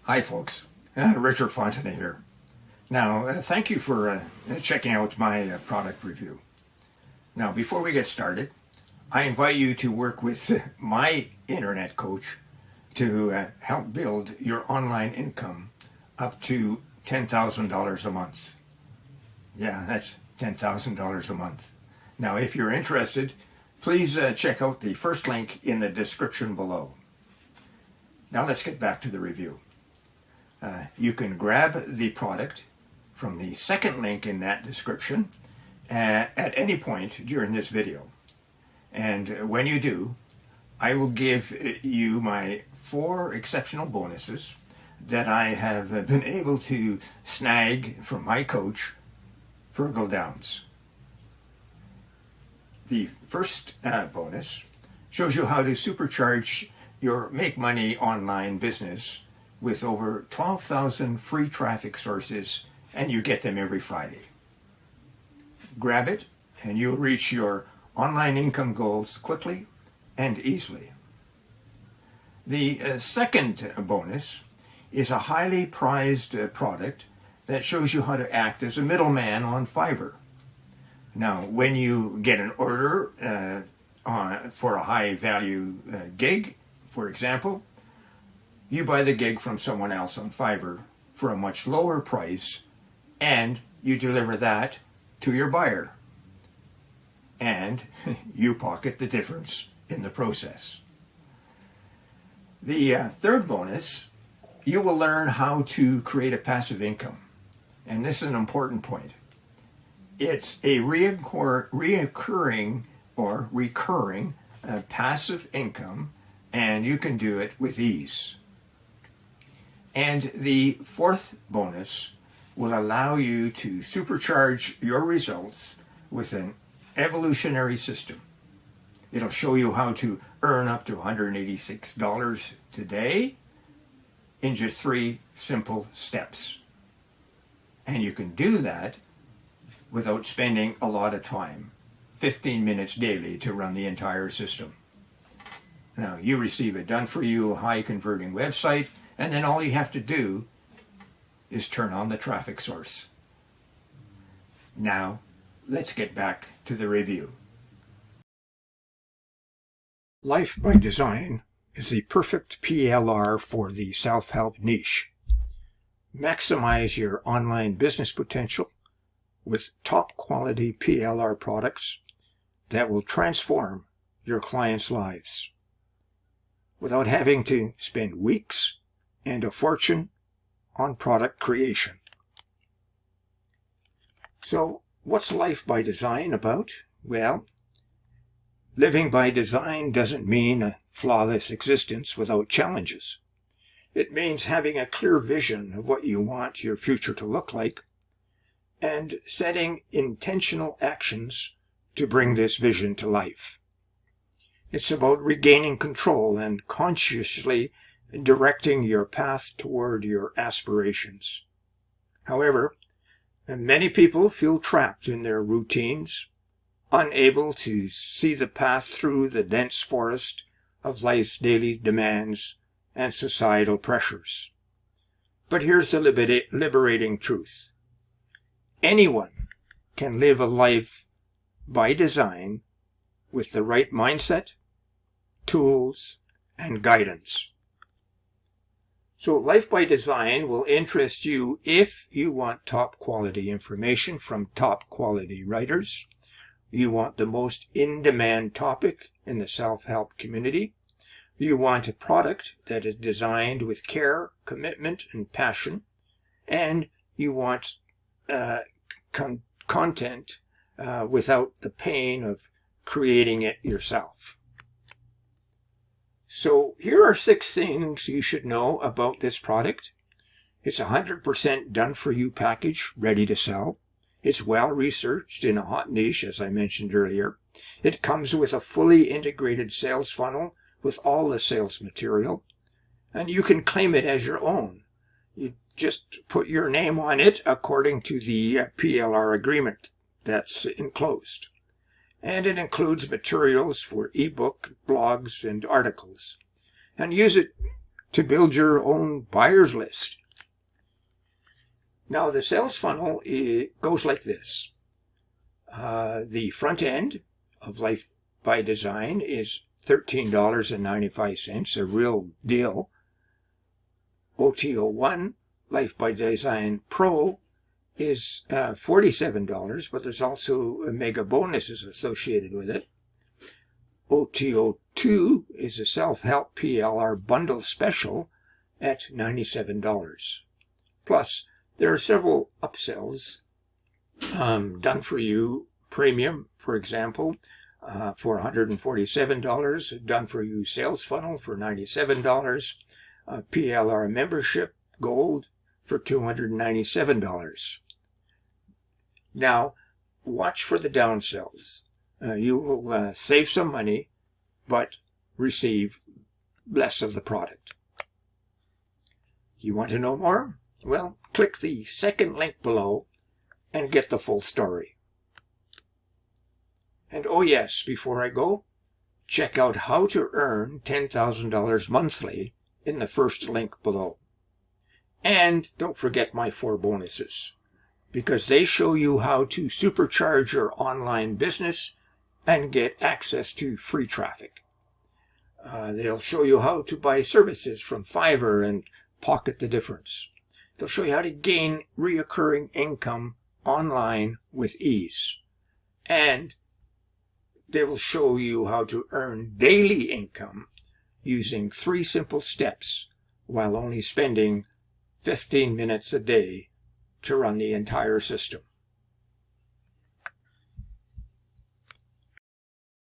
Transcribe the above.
Hi folks, Richard Fontenay here. Now, thank you for checking out my product review. Now, before we get started, I invite you to work with my internet coach to help build your online income up to $10,000 a month. Yeah, that's $10,000 a month. Now, if you're interested, please check out the first link in the description below. Now let's get back to the review. You can grab the product from the second link in that description at any point during this video. And when you do, I will give you my 4 exceptional bonuses that I have been able to snag from my coach, Virgil Downs. The first bonus shows you how to supercharge your make money online business with over 12,000 free traffic sources, and you get them every Friday. Grab it and you'll reach your online income goals quickly and easily. The second bonus is a highly prized product that shows you how to act as a middleman on Fiverr. Now, when you get an order for a high value gig, for example, you buy the gig from someone else on Fiverr for a much lower price, and you deliver that to your buyer. And you pocket the difference in the process. The third bonus, you will learn how to create a passive income. And this is an important point. It's a reoccurring or recurring passive income, and you can do it with ease. And the fourth bonus will allow you to supercharge your results with an evolutionary system. It'll show you how to earn up to $186 today in just 3 simple steps. And you can do that without spending a lot of time, 15 minutes daily to run the entire system. Now, you receive a done-for-you, high-converting website, and then all you have to do is turn on the traffic source. Now, let's get back to the review. Life by Design is the perfect PLR for the self-help niche. Maximize your online business potential with top-quality PLR products that will transform your clients' lives without having to spend weeks and a fortune on product creation. So, what's Life by Design about? Well, living by design doesn't mean a flawless existence without challenges. It means having a clear vision of what you want your future to look like and setting intentional actions to bring this vision to life. It's about regaining control and consciously directing your path toward your aspirations. However, many people feel trapped in their routines, unable to see the path through the dense forest of life's daily demands and societal pressures. But here's the liberating truth. Anyone can live a life by design with the right mindset, tools, and guidance. So Life by Design will interest you if you want top quality information from top quality writers, you want the most in-demand topic in the self-help community, you want a product that is designed with care, commitment, and passion, and you want content without the pain of creating it yourself. So here are 6 things you should know about this product. It's a 100% done-for-you package, ready to sell. It's well-researched in a hot niche, as I mentioned earlier. It comes with a fully integrated sales funnel with all the sales material, and you can claim it as your own. You just put your name on it according to the PLR agreement that's enclosed. And it includes materials for ebook, blogs, and articles. And use it to build your own buyer's list. Now, the sales funnel goes like this. The front end of Life by Design is $13.95, a real deal. OTO1, Life by Design Pro, is $47, but there's also mega bonuses associated with it. OTO2 is a self-help PLR bundle special at $97. Plus, there are several upsells. Done for You Premium, for example, for $147. Done for You Sales Funnel for $97. PLR Membership Gold for $297. Now, watch for the downsells. You will save some money, but receive less of the product. You want to know more? Well, click the second link below and get the full story. And oh yes, before I go, check out how to earn $10,000 monthly in the first link below. And don't forget my 4 bonuses, because they show you how to supercharge your online business and get access to free traffic. They'll show you how to buy services from Fiverr and pocket the difference. They'll show you how to gain recurring income online with ease. And they will show you how to earn daily income using 3 simple steps while only spending 15 minutes a day to run the entire system.